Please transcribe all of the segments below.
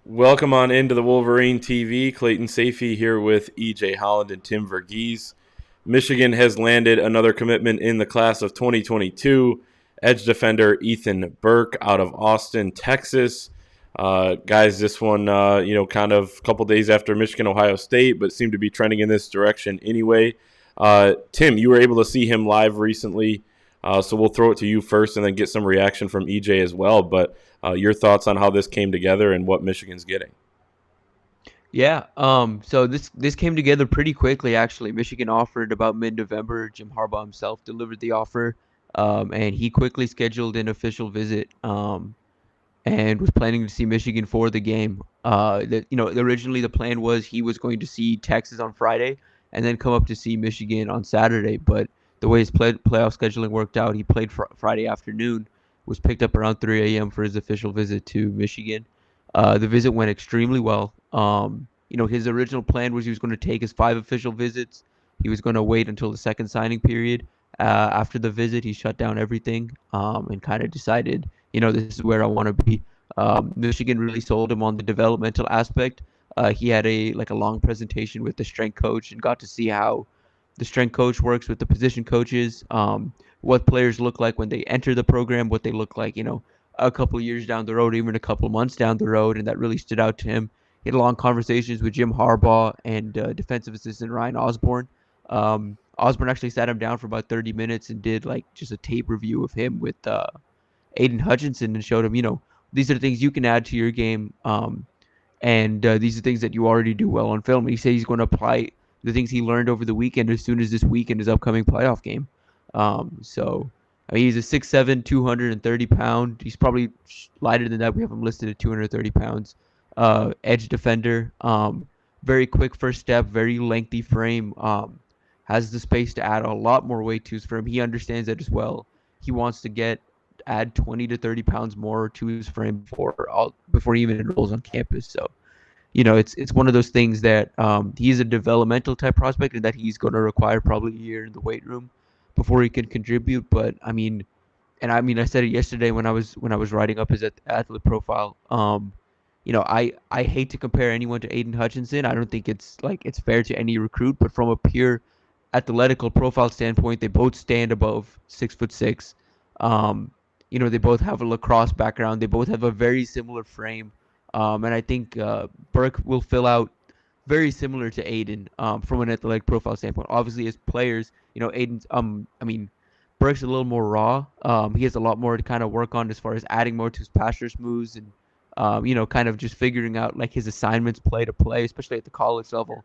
Welcome on into the Wolverine TV. Clayton Safey here with EJ Holland and Tim Verghese. Michigan has landed another commitment in the class of 2022. Edge defender Ethan Burke out of Austin, Texas. Guys, this one, kind of a couple days after Michigan, Ohio State, but seemed to be trending in this direction anyway. Tim, you were able to see him live recently, so we'll throw it to you first and then get some reaction from EJ as well. But your thoughts on how this came together and what Michigan's getting? Yeah, so this came together pretty quickly actually. Michigan offered about mid-November. Jim Harbaugh himself delivered the offer, and he quickly scheduled an official visit, and was planning to see Michigan for the game. Originally the plan was he was going to see Texas on Friday and then come up to see Michigan on Saturday, but the way his playoff scheduling worked out, he played Friday afternoon, was picked up around 3 a.m. for his official visit to Michigan. The visit went extremely well. His original plan was he was going to take his 5 official visits. He was going to wait until the second signing period. After the visit, he shut down everything, and kind of decided, this is where I want to be. Michigan really sold him on the developmental aspect. He had a long presentation with the strength coach and got to see how the strength coach works with the position coaches, what players look like when they enter the program, what they look like, a couple of years down the road, even a couple of months down the road, and that really stood out to him. He had long conversations with Jim Harbaugh and defensive assistant Ryan Osborne. Osborne actually sat him down for about 30 minutes and did like just a tape review of him with Aiden Hutchinson and showed him, these are the things you can add to your game, and these are things that you already do well on film. And he said he's going to apply the things he learned over the weekend as soon as this week in his upcoming playoff game. He's a 6'7", 230-pound. He's probably lighter than that. We have him listed at 230 pounds. Edge defender. Very quick first step, very lengthy frame. Has the space to add a lot more weight to his frame. He understands that as well. He wants to add 20 to 30 pounds more to his frame before he even enrolls on campus. So, it's one of those things that he's a developmental type prospect and that he's going to require probably a year in the weight room before he can contribute. But I said it yesterday when I was writing up his athlete profile. I hate to compare anyone to Aiden Hutchinson. I don't think it's fair to any recruit, but from a pure athletical profile standpoint, they both stand above 6'6". They both have a lacrosse background. They both have a very similar frame. And I think Burke will fill out very similar to Aiden from an athletic profile standpoint. Obviously, as players, Aiden's Burke's a little more raw. He has a lot more to kind of work on as far as adding more to his passer moves and kind of just figuring out like his assignments play to play, especially at the college level.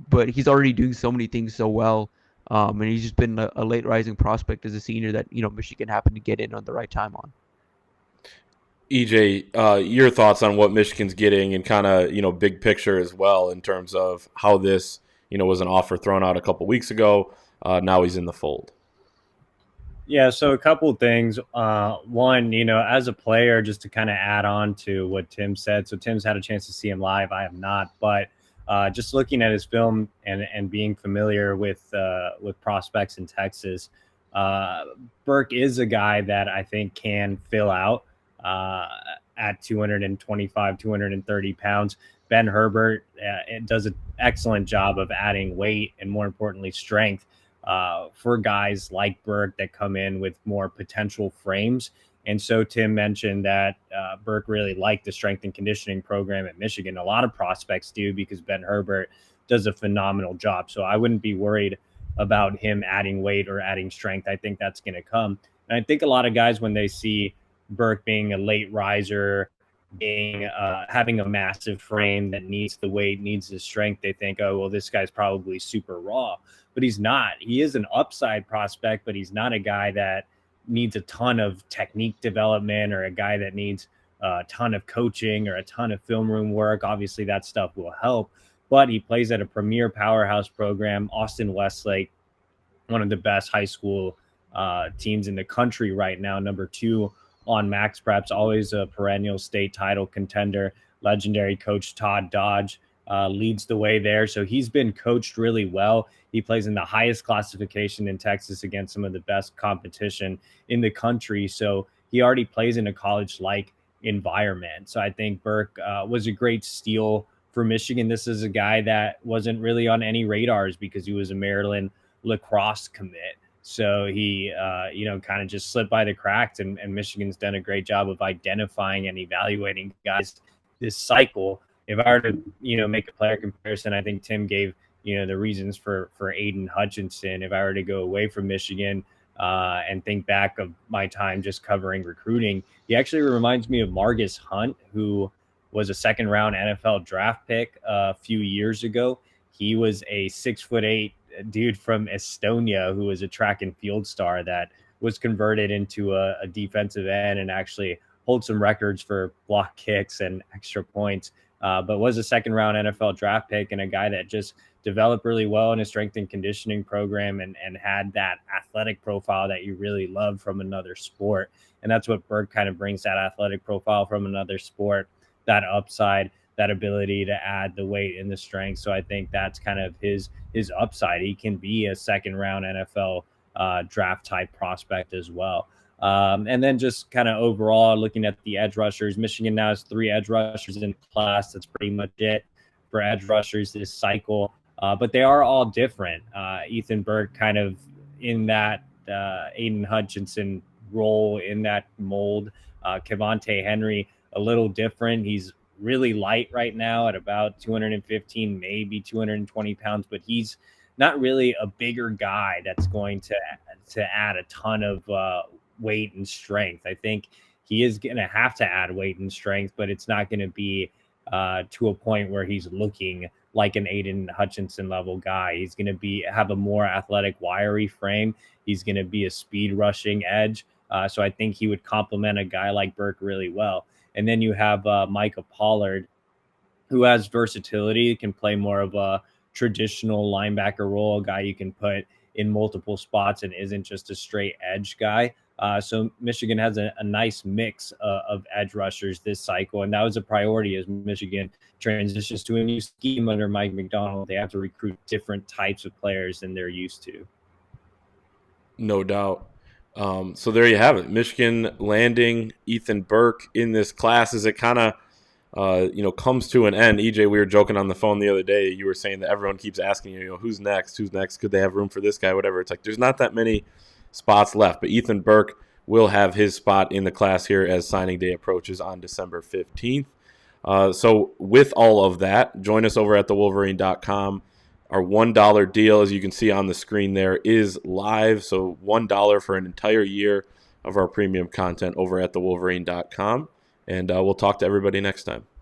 But he's already doing so many things so well. And he's just been a late rising prospect as a senior that, Michigan happened to get in on the right time on. EJ, your thoughts on what Michigan's getting and kind of, big picture as well in terms of how this, was an offer thrown out a couple weeks ago. Now he's in the fold. Yeah, so a couple of things. One, as a player, just to kind of add on to what Tim said. So Tim's had a chance to see him live. I have not, but just looking at his film and being familiar with prospects in Texas, Burke is a guy that I think can fill out at 225, 230 pounds. Ben Herbert does an excellent job of adding weight and, more importantly, strength for guys like Burke that come in with more potential frames. And so Tim mentioned that Burke really liked the strength and conditioning program at Michigan. A lot of prospects do because Ben Herbert does a phenomenal job. So I wouldn't be worried about him adding weight or adding strength. I think that's going to come. And I think a lot of guys, when they see Burke being a late riser, being having a massive frame that needs the weight, needs the strength, they think, oh, well, this guy's probably super raw. But he's not. He is an upside prospect, but he's not a guy that needs a ton of technique development or a guy that needs a ton of coaching or a ton of film room work. Obviously, that stuff will help. But he plays at a premier powerhouse program, Austin Westlake, one of the best high school teams in the country right now, number 2 on Max Preps, always a perennial state title contender. Legendary coach Todd Dodge leads the way there. So he's been coached really well. He plays in the highest classification in Texas against some of the best competition in the country. So he already plays in a college like environment. So I think Burke was a great steal for Michigan. This is a guy that wasn't really on any radars because he was a Maryland lacrosse commit. So he, kind of just slipped by the cracks, and Michigan's done a great job of identifying and evaluating guys this cycle. If I were to, make a player comparison, I think Tim gave, the reasons for Aiden Hutchinson. If I were to go away from Michigan and think back of my time just covering recruiting, he actually reminds me of Margus Hunt, who was a second-round NFL draft pick a few years ago. He was a 6'8" dude from Estonia who was a track and field star that was converted into a defensive end and actually holds some records for block kicks and extra points, but was a second-round NFL draft pick and a guy that just developed really well in a strength and conditioning program and had that athletic profile that you really love from another sport. And that's what Burke kind of brings, that athletic profile from another sport, that upside, that ability to add the weight and the strength. So I think that's kind of his upside. He can be a second-round NFL draft type prospect as well. And then just kind of overall looking at the edge rushers, Michigan now has 3 edge rushers in class. That's pretty much it for edge rushers this cycle. But they are all different. Ethan Burke kind of in that Aiden Hutchinson role, in that mold. Kevontae Henry, a little different. He's really light right now at about 215, maybe 220 pounds, but he's not really a bigger guy that's going to add a ton of weight and strength. I think he is going to have to add weight and strength, but it's not going to be to a point where he's looking like an Aiden Hutchinson level guy. He's going to have a more athletic, wiry frame. He's going to be a speed rushing edge. So I think he would complement a guy like Burke really well. And then you have Micah Pollard, who has versatility, can play more of a traditional linebacker role, a guy you can put in multiple spots and isn't just a straight edge guy. So Michigan has a nice mix of edge rushers this cycle, and that was a priority as Michigan transitions to a new scheme under Mike McDonald. They have to recruit different types of players than they're used to. No doubt. So there you have it. Michigan landing Ethan Burke in this class as it kind of comes to an end. EJ, we were joking on the phone the other day. You were saying that everyone keeps asking you, who's next? Who's next? Could they have room for this guy? Whatever. It's like there's not that many spots left, but Ethan Burke will have his spot in the class here as signing day approaches on December 15th. So with all of that, join us over at thewolverine.com. Our $1 deal, as you can see on the screen there, is live. So $1 for an entire year of our premium content over at thewolverine.com. And we'll talk to everybody next time.